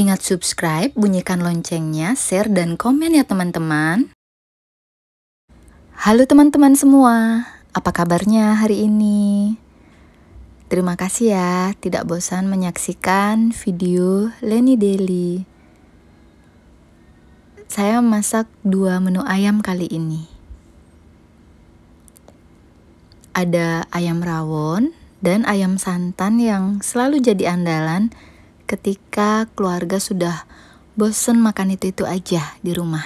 Ingat subscribe, bunyikan loncengnya, share, dan komen ya teman-teman. Halo teman-teman semua, apa kabarnya hari ini? Terima kasih ya, tidak bosan menyaksikan video Leni Daily. Saya masak 2 menu ayam kali ini. Ada ayam rawon dan ayam santan yang selalu jadi andalan ketika keluarga sudah bosen makan itu aja di rumah.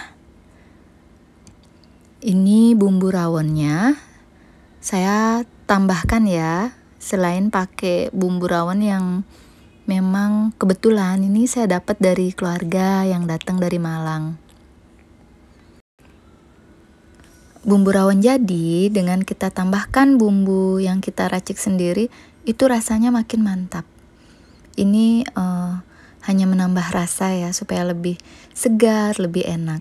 Ini bumbu rawonnya saya tambahkan ya, selain pakai bumbu rawon yang memang kebetulan ini saya dapat dari keluarga yang datang dari Malang. Bumbu rawon jadi dengan kita tambahkan bumbu yang kita racik sendiri, itu rasanya makin mantap. Ini hanya menambah rasa ya, supaya lebih segar, lebih enak.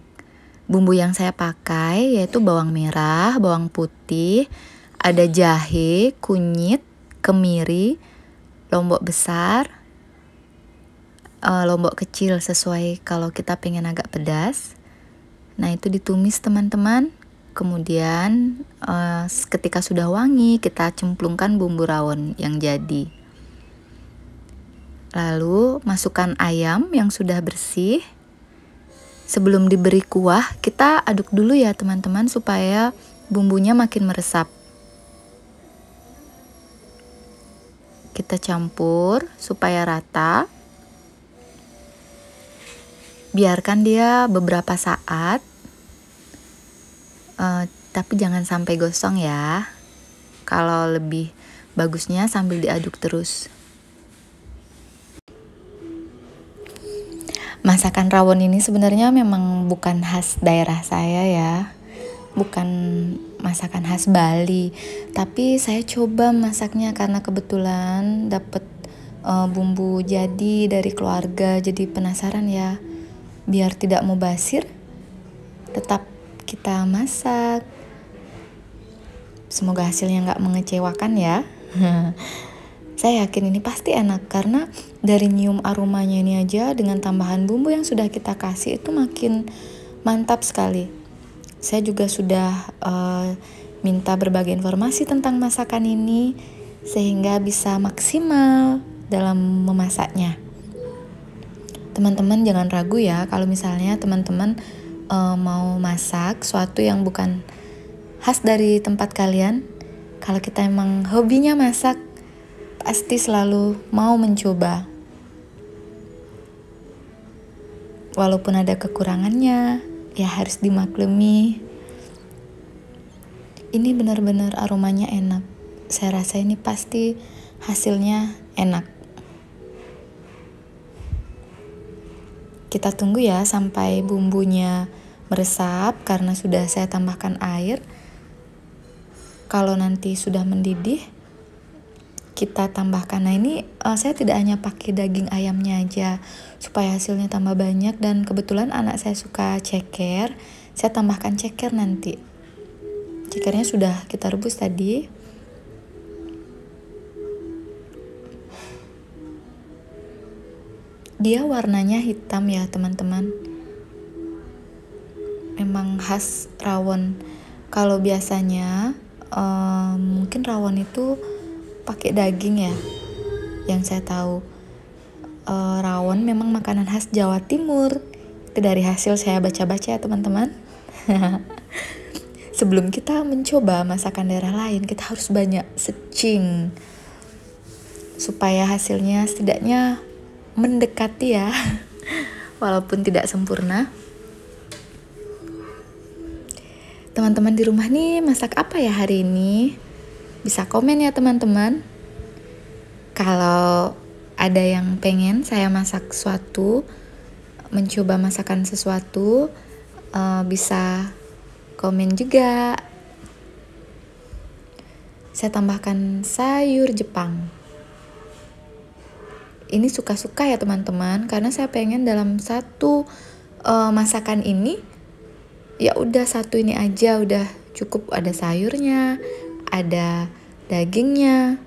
Bumbu yang saya pakai yaitu bawang merah, bawang putih, ada jahe, kunyit, kemiri, lombok besar, lombok kecil sesuai kalau kita pengen agak pedas. Nah, itu ditumis teman-teman. Kemudian ketika sudah wangi, kita cemplungkan bumbu rawon yang jadi. Lalu masukkan ayam yang sudah bersih. Sebelum diberi kuah, kita aduk dulu ya teman-teman supaya bumbunya makin meresap. Kita campur supaya rata. Biarkan dia beberapa saat. Tapi jangan sampai gosong ya. Kalau lebih bagusnya sambil diaduk terus. Masakan rawon ini sebenarnya memang bukan khas daerah saya ya. Bukan masakan khas Bali. Tapi saya coba masaknya karena kebetulan dapat bumbu jadi dari keluarga. Jadi penasaran ya. Biar tidak mubazir, tetap kita masak. Semoga hasilnya nggak mengecewakan ya. Saya yakin ini pasti enak karena dari nyium aromanya ini aja dengan tambahan bumbu yang sudah kita kasih itu makin mantap sekali. Saya juga sudah minta berbagai informasi tentang masakan ini sehingga bisa maksimal dalam memasaknya. Teman-teman jangan ragu ya kalau misalnya teman-teman mau masak suatu yang bukan khas dari tempat kalian. Kalau kita emang hobinya masak, pasti selalu mau mencoba. Walaupun ada kekurangannya, ya harus dimaklumi. Ini benar-benar aromanya enak. Saya rasa ini pasti hasilnya enak. Kita tunggu ya sampai bumbunya meresap karena sudah saya tambahkan air. Kalau nanti sudah mendidih, kita tambahkan. Nah ini saya tidak hanya pakai daging ayamnya aja supaya hasilnya tambah banyak, dan kebetulan anak saya suka ceker, saya tambahkan ceker nanti. Cekernya sudah kita rebus tadi. Dia warnanya hitam ya teman-teman. Memang khas rawon. Kalau biasanya mungkin rawon itu pakai daging ya. Yang saya tahu rawon memang makanan khas Jawa Timur. Itu dari hasil saya baca-baca ya teman-teman. Sebelum kita mencoba masakan daerah lain, kita harus banyak searching supaya hasilnya setidaknya mendekati ya. Walaupun tidak sempurna. Teman-teman di rumah nih masak apa ya hari ini? Bisa komen ya teman-teman. Kalau ada yang pengen saya masak sesuatu, mencoba masakan sesuatu, bisa komen juga. Saya tambahkan sayur Jepang. Ini suka-suka ya teman-teman, karena saya pengen dalam satu masakan ini ya udah satu ini aja udah cukup, ada sayurnya, ada dagingnya.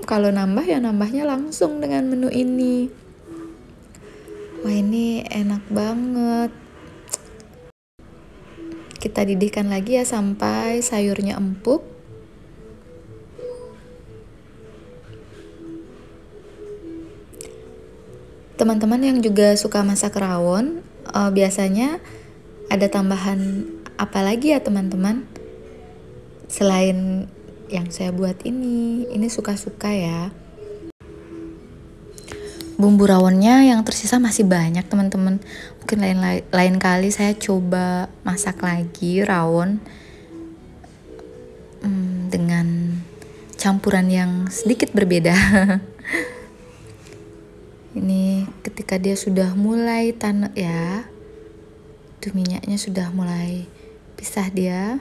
Kalau nambah ya nambahnya langsung dengan menu ini. Wah, ini enak banget. Kita didihkan lagi ya sampai sayurnya empuk. Teman-teman yang juga suka masak rawon, biasanya ada tambahan apa lagi ya teman-teman? Selain yang saya buat ini suka-suka ya. Bumbu rawonnya yang tersisa masih banyak teman-teman. Mungkin lain kali saya coba masak lagi rawon dengan campuran yang sedikit berbeda. Ini ketika dia sudah mulai tanek ya, tuh minyaknya sudah mulai pisah dia.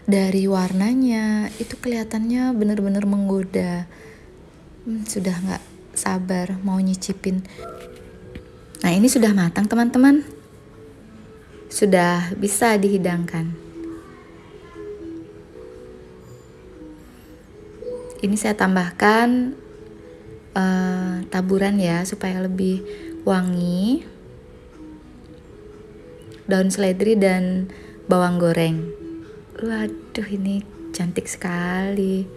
Dari warnanya itu kelihatannya benar-benar menggoda. Sudah nggak sabar mau nyicipin. Nah, ini sudah matang teman-teman. Sudah bisa dihidangkan. Ini saya tambahkan taburan ya supaya lebih wangi. Daun seledri dan bawang goreng. Waduh, ini cantik sekali.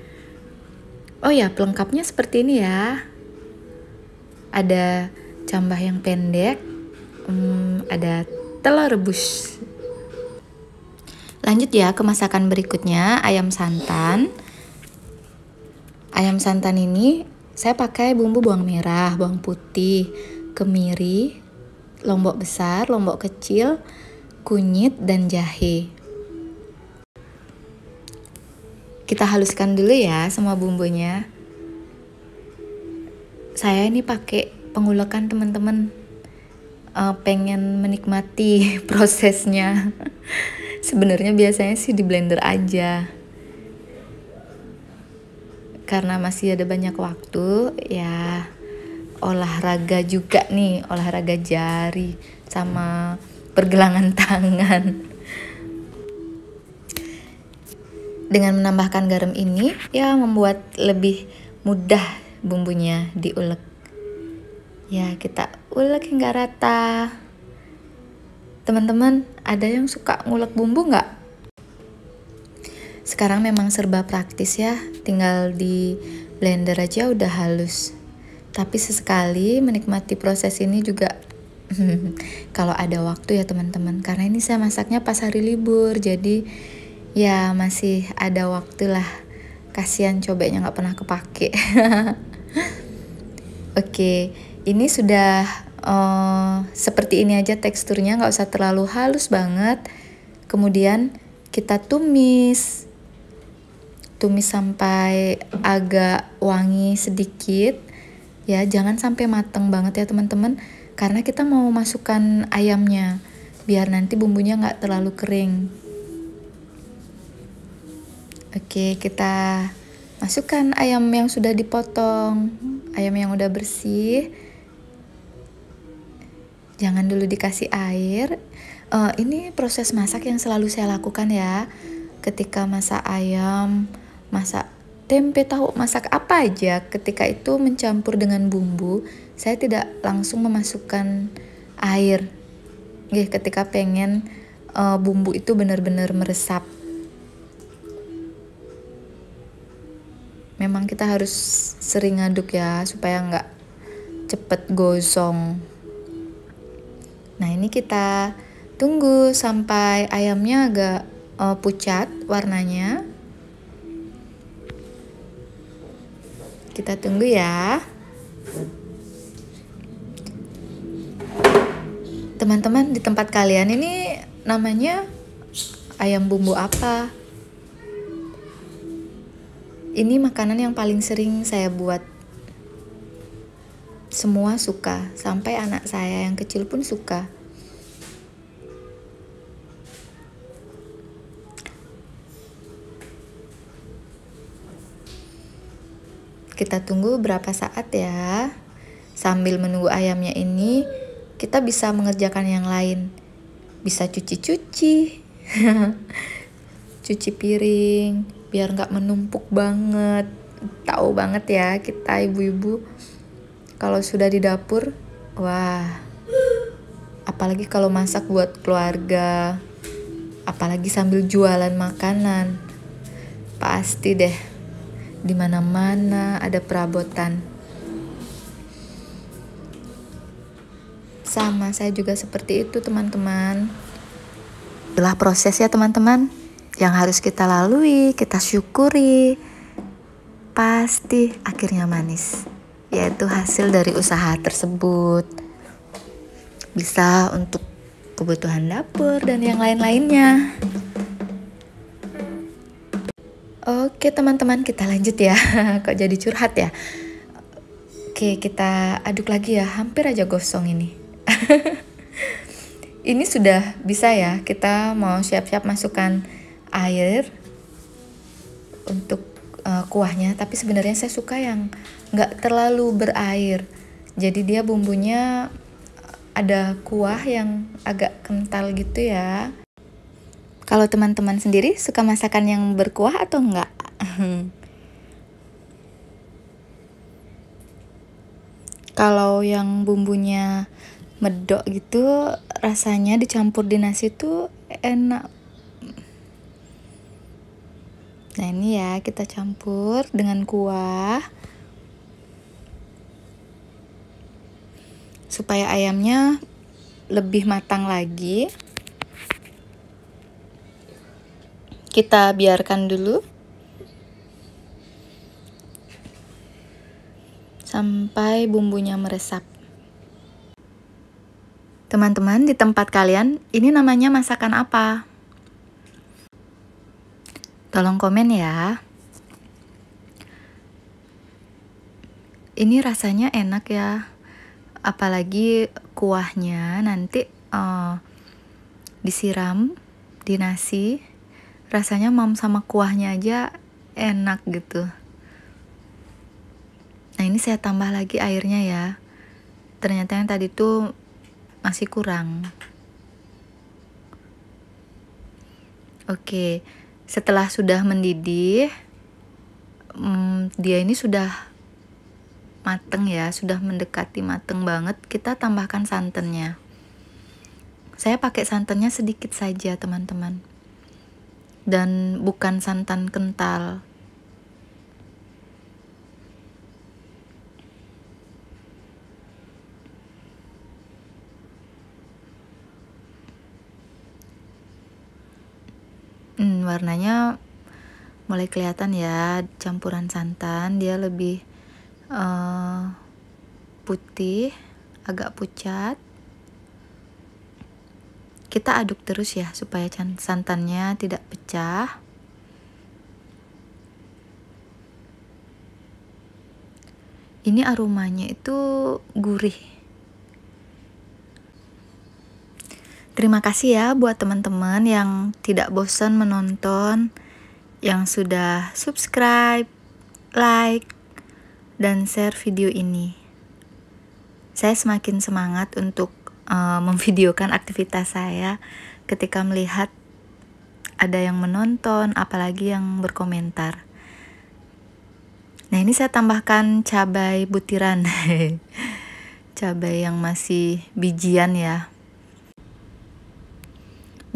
Oh ya, pelengkapnya seperti ini ya. Ada cambah yang pendek, ada telur rebus. Lanjut ya ke masakan berikutnya, ayam santan. Ayam santan ini saya pakai bumbu bawang merah, bawang putih, kemiri, lombok besar, lombok kecil, kunyit, dan jahe. Kita haluskan dulu ya semua bumbunya. Saya ini pakai pengulekan teman-teman, pengen menikmati prosesnya. Sebenarnya biasanya sih di blender aja. Karena masih ada banyak waktu ya, olahraga juga nih, olahraga jari sama pergelangan tangan. Dengan menambahkan garam ini ya membuat lebih mudah bumbunya diulek. Ya, kita ulek hingga rata. Teman-teman, ada yang suka ngulek bumbu nggak? Sekarang memang serba praktis ya, tinggal di blender aja udah halus. Tapi sesekali menikmati proses ini juga kalau ada waktu ya teman-teman. Karena ini saya masaknya pas hari libur, jadi ya masih ada waktu lah. Kasihan cobeknya nggak pernah kepake. Oke, ini sudah seperti ini aja teksturnya, nggak usah terlalu halus banget. Kemudian kita tumis sampai agak wangi sedikit ya, jangan sampai mateng banget ya teman-teman, karena kita mau masukkan ayamnya biar nanti bumbunya nggak terlalu kering. Oke, kita masukkan ayam yang sudah dipotong, ayam yang udah bersih. Jangan dulu dikasih air. Ini proses masak yang selalu saya lakukan ya, ketika masak ayam, masak tempe, tahu, masak apa aja, ketika itu mencampur dengan bumbu, saya tidak langsung memasukkan air. Ketika pengen bumbu itu benar-benar meresap. Memang kita harus sering ngaduk ya, supaya nggak cepet gosong. Nah, ini kita tunggu sampai ayamnya agak pucat warnanya. Kita tunggu ya. Teman-teman, di tempat kalian ini namanya ayam bumbu apa? Ini makanan yang paling sering saya buat. Semua suka, sampai anak saya yang kecil pun suka. Kita tunggu berapa saat ya. Sambil menunggu ayamnya ini, kita bisa mengerjakan yang lain. Bisa cuci-cuci, cuci piring, biar nggak menumpuk banget. Tahu banget ya kita ibu-ibu. Kalau sudah di dapur, wah, apalagi kalau masak buat keluarga, apalagi sambil jualan makanan, pasti deh di mana-mana ada perabotan. Sama, saya juga seperti itu, teman-teman. Itulah proses ya, teman-teman, yang harus kita lalui, kita syukuri. Pasti akhirnya manis, yaitu hasil dari usaha tersebut. Bisa untuk kebutuhan dapur dan yang lain-lainnya. Oke teman-teman, kita lanjut ya. Kok jadi curhat ya? Oke, kita aduk lagi ya. Hampir aja gosong ini. Ini sudah bisa ya. Kita mau siap-siap masukkan air untuk kuahnya. Tapi sebenarnya saya suka yang nggak terlalu berair. Jadi dia bumbunya ada kuah yang agak kental gitu ya. Kalau teman-teman sendiri suka masakan yang berkuah atau enggak? Kalau yang bumbunya medok gitu, rasanya dicampur di nasi tuh enak. Nah ini ya, kita campur dengan kuah supaya ayamnya lebih matang lagi. Kita biarkan dulu sampai bumbunya meresap. Teman-teman, di tempat kalian ini namanya masakan apa? Tolong komen ya. Ini rasanya enak ya. Apalagi kuahnya nanti disiram di nasi. Rasanya sama kuahnya aja enak gitu. Nah ini saya tambah lagi airnya ya. Ternyata yang tadi tuh masih kurang. Oke. Setelah sudah mendidih, dia ini sudah mateng ya, sudah mendekati mateng banget. Kita tambahkan santannya. Saya pakai santannya sedikit saja, teman-teman. Dan bukan santan kental. Warnanya mulai kelihatan ya, campuran santan dia lebih putih, agak pucat. Kita aduk terus ya supaya santannya tidak pecah. Ini aromanya itu gurih. Terima kasih ya buat teman-teman yang tidak bosan menonton, yang sudah subscribe, like, dan share video ini. Saya semakin semangat untuk memvideokan aktivitas saya ketika melihat ada yang menonton, apalagi yang berkomentar. Nah ini saya tambahkan cabai butiran, cabai yang masih bijian ya.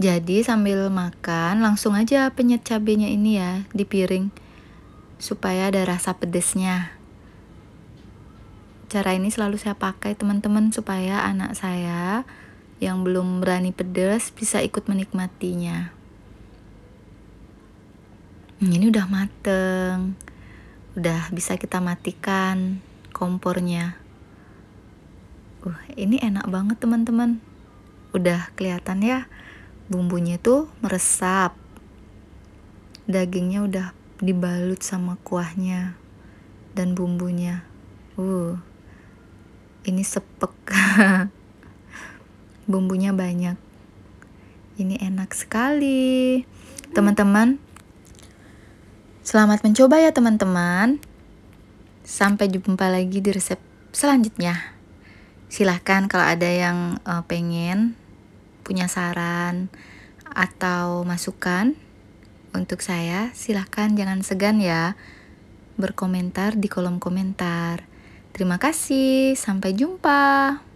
Jadi sambil makan langsung aja penyet cabenya ini ya di piring supaya ada rasa pedesnya. Cara ini selalu saya pakai teman-teman supaya anak saya yang belum berani pedas bisa ikut menikmatinya. Ini udah mateng. Udah bisa kita matikan kompornya. Ini enak banget teman-teman. Udah kelihatan ya. Bumbunya tuh meresap, dagingnya udah dibalut sama kuahnya dan bumbunya. Ini sepek, bumbunya banyak. Ini enak sekali, teman-teman. Selamat mencoba ya teman-teman. Sampai jumpa lagi di resep selanjutnya. Silahkan kalau ada yang pengen punya saran atau masukan untuk saya, silahkan jangan segan ya berkomentar di kolom komentar. Terima kasih, sampai jumpa.